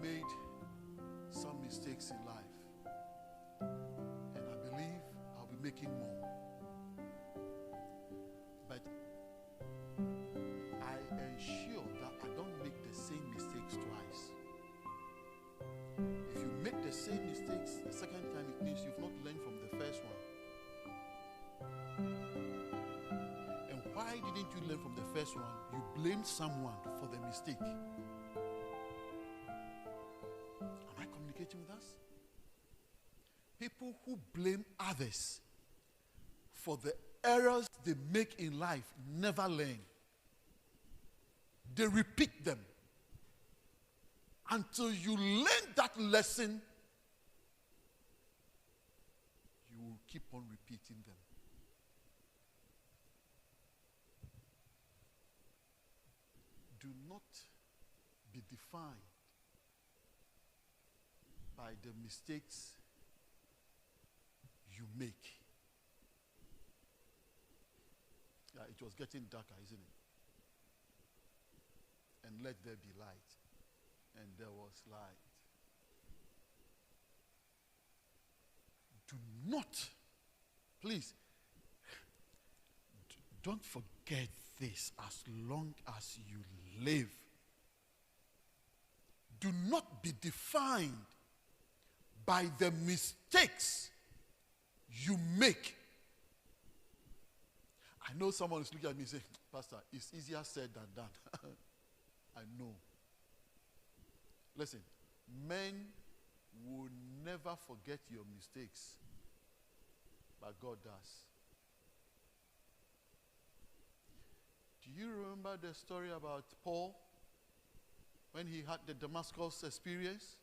made some mistakes in life, and I believe I'll be making more. But I ensure that I don't make the same mistakes twice. If you make the same mistakes the second time, it means you've not learned from the first one. And why didn't you learn from the first one? You blamed someone for the mistake. Am I communicating with us? People who blame others for the errors they make in life never learn. They repeat them until you learn that lesson. You will keep on repeating them. Do not be defined by the mistakes you make. Yeah, it was getting darker, isn't it? And let there be light. And there was light. Do not, please, don't forget this as long as you live. Do not be defined by the mistakes you make. I know someone is looking at me and saying, Pastor, it's easier said than done. I know. Listen, men will never forget your mistakes, but God does. Do you remember the story about Paul when he had the Damascus experience?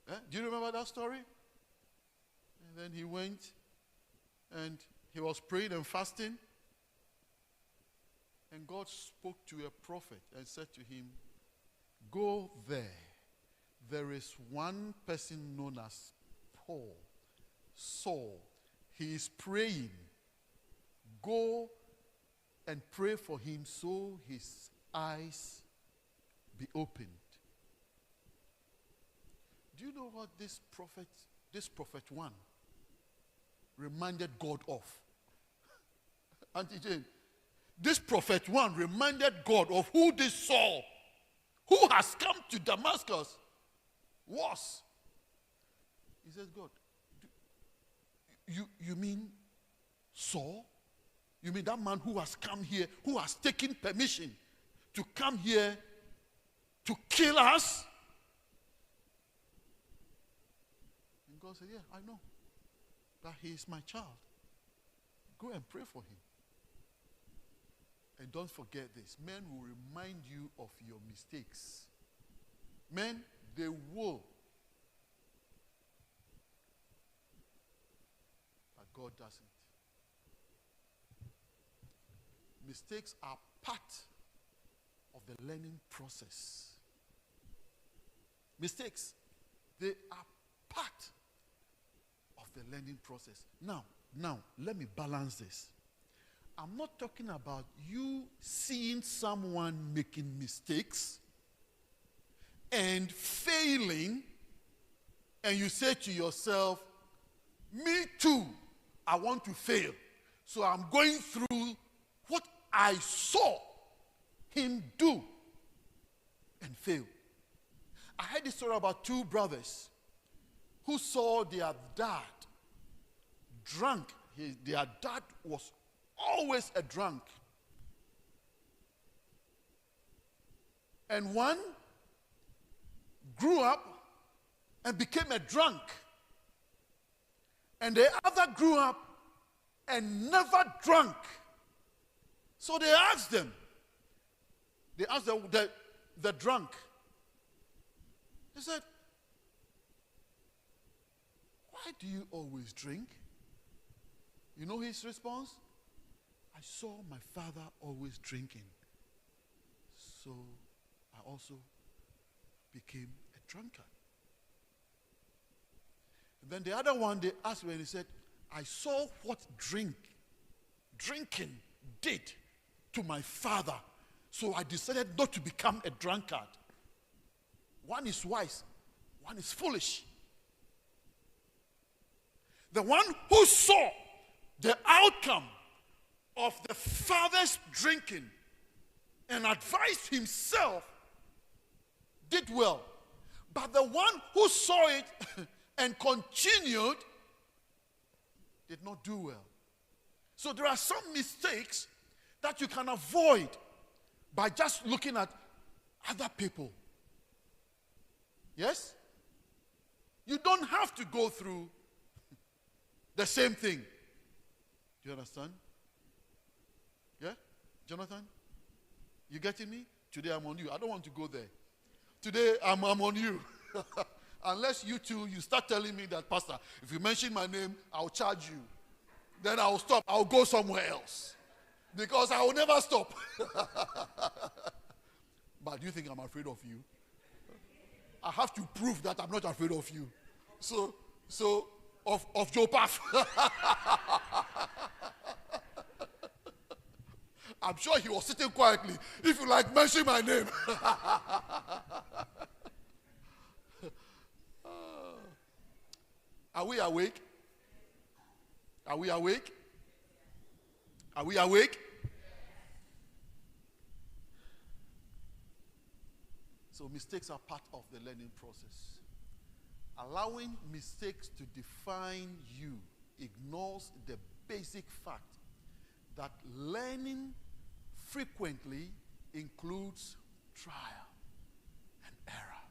Do you remember that story? And then he went and he was praying and fasting. And God spoke to a prophet and said to him, go there. There is one person known as Paul, Saul. He is praying. Go and pray for him so his eyes be opened. Do you know what this prophet one, reminded God of? Auntie Jane, this prophet one reminded God of who this Saul, who has come to Damascus, was. He says, God, you mean Saul? You mean that man who has come here, who has taken permission to come here to kill us? And God said, yeah, I know that he is my child. Go and pray for him. And don't forget this. Men will remind you of your mistakes. Men, they will. But God doesn't. Mistakes are part of the learning process. Mistakes, they are part of the learning process. Now, let me balance this. I'm not talking about you seeing someone making mistakes and failing, and you say to yourself, me too, I want to fail. So I'm going through what I saw him do and fail. I heard this story about two brothers who saw their dad drunk. Their dad was always a drunk. And one grew up and became a drunk. And the other grew up and never drank. So they asked the drunk. They said, why do you always drink? You know his response? I saw my father always drinking. So I also became a drunkard. And then the other one, they asked me and he said, I saw what drinking did to my father. So I decided not to become a drunkard. One is wise, one is foolish. The one who saw the outcome of the father's drinking and advised himself did well. But the one who saw it and continued did not do well. So there are some mistakes that you can avoid by just looking at other people. Yes? You don't have to go through the same thing. Do you understand? Yeah? Jonathan? You getting me? Today I'm on you. I don't want to go there. Today I'm on you. Unless you two, you start telling me that, Pastor, if you mention my name, I'll charge you. Then I'll stop. I'll go somewhere else. Because I will never stop. But do you think I'm afraid of you? I have to prove that I'm not afraid of you. So of Joe Path. I'm sure he was sitting quietly. If you like, mention my name. Are we awake? Are we awake? Are we awake? So mistakes are part of the learning process. Allowing mistakes to define you ignores the basic fact that learning frequently includes trial and error.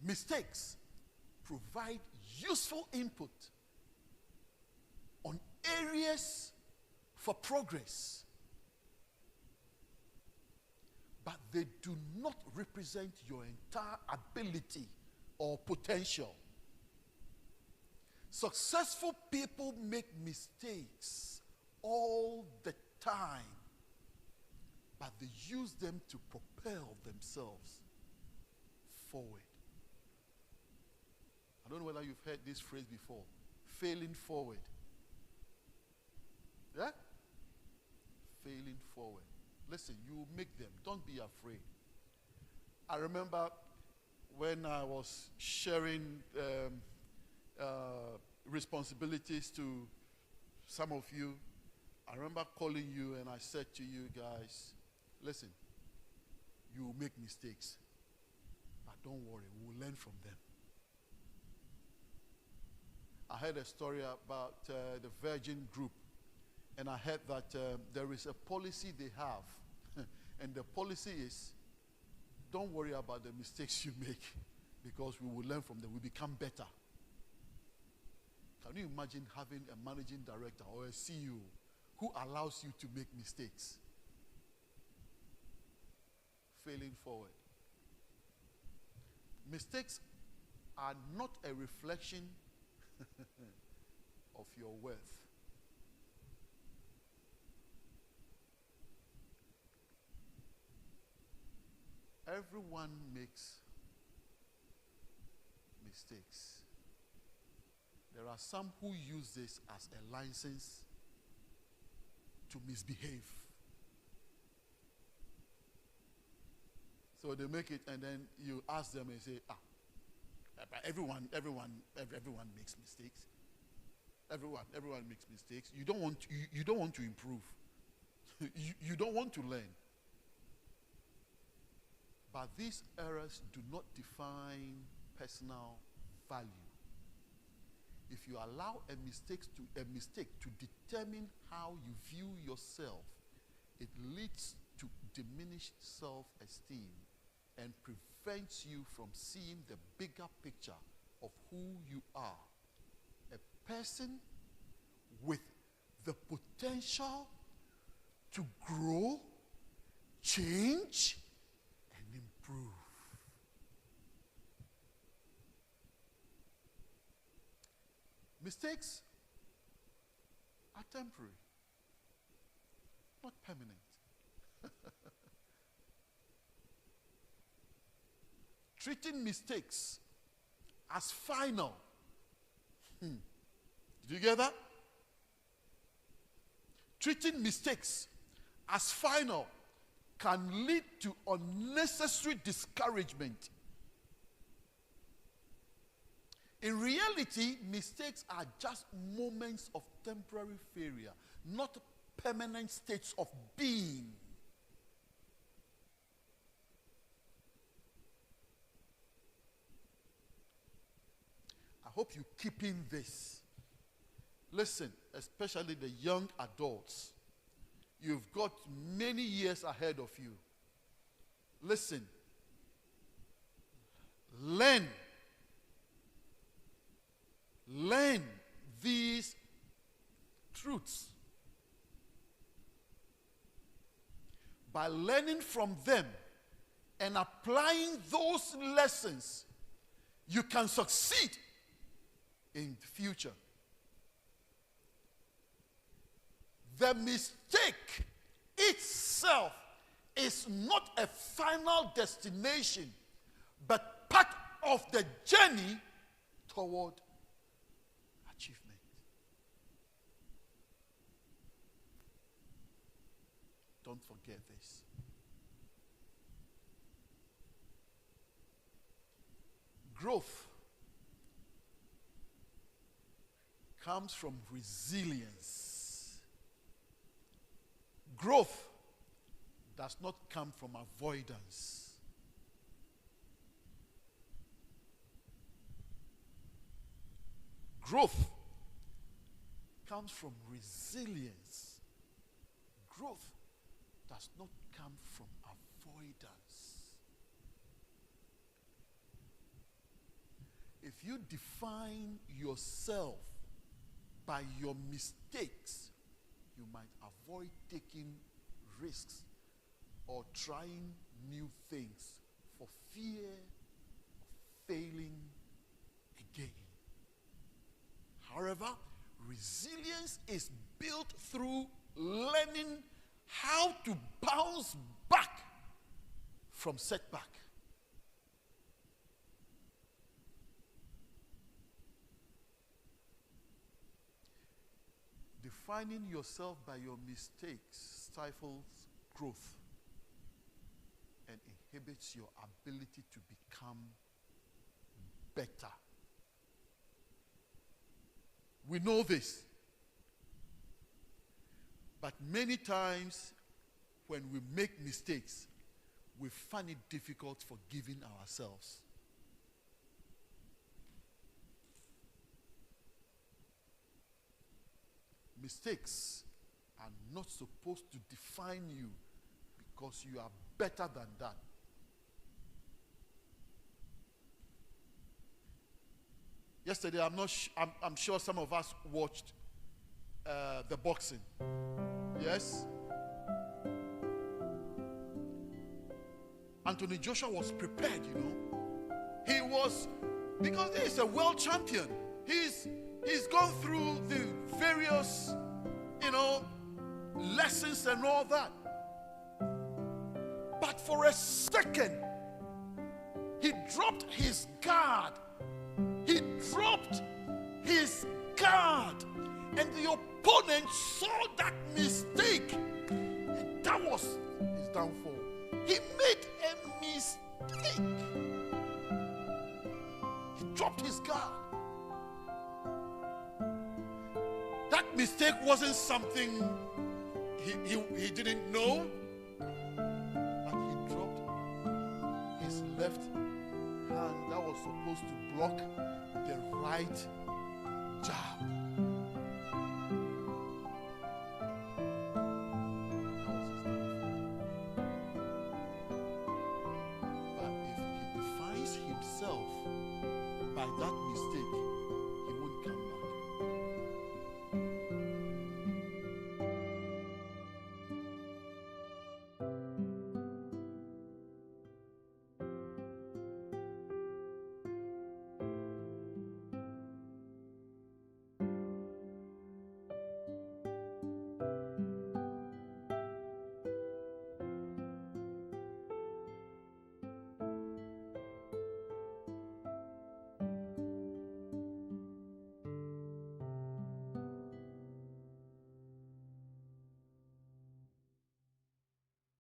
Mistakes provide useful input on areas for progress, but they do not represent your entire ability or potential. Successful people make mistakes all the time, but they use them to propel themselves forward. I don't know whether you've heard this phrase before. Failing forward. Yeah? Failing forward. Listen, you make them. Don't be afraid. I remember when I was sharing responsibilities to some of you. I remember calling you and I said to you guys, listen, you will make mistakes, but don't worry, we'll learn from them. I heard a story about the Virgin Group, and I heard that there is a policy they have, and the policy is, don't worry about the mistakes you make, because we will learn from them, we become better. Can you imagine having a managing director or a CEO who allows you to make mistakes? Failing forward. Mistakes are not a reflection of your worth. Everyone makes mistakes. There are some who use this as a license to misbehave. So they make it, and then you ask them and say, everyone makes mistakes. Everyone makes mistakes. You don't want to improve. you don't want to learn. But these errors do not define personal value. If you allow a mistake to determine how you view yourself, it leads to diminished self-esteem and prevents you from seeing the bigger picture of who you are. A person with the potential to grow, change, and improve. Mistakes are temporary, not permanent. Treating mistakes as final. Did you get that? Treating mistakes as final can lead to unnecessary discouragement. In reality, mistakes are just moments of temporary failure, not permanent states of being. I hope you're keeping this. Listen, especially the young adults. You've got many years ahead of you. Listen. Learn these truths. By learning from them and applying those lessons, you can succeed in the future. The mistake itself is not a final destination, but part of the journey toward achievement. Don't forget this. Growth comes from resilience. Growth does not come from avoidance. Growth comes from resilience. Growth does not come from avoidance. If you define yourself by your mistakes, you might avoid taking risks or trying new things for fear of failing again. However, resilience is built through learning how to bounce back from setback. Defining yourself by your mistakes stifles growth and inhibits your ability to become better. We know this. But many times when we make mistakes, we find it difficult forgiving ourselves. Mistakes are not supposed to define you because you are better than that. Yesterday, I'm sure some of us watched the boxing. Yes? Anthony Joshua was prepared, you know. He was, because he's a world champion. He's gone through the various, lessons and all that. But for a second, he dropped his guard. He dropped his guard. And the opponent saw that mistake. And that was his downfall. He made a mistake. He dropped his guard. That mistake wasn't something he didn't know, but he dropped his left hand that was supposed to block the right jab. That was his downfall. But if he defines himself by that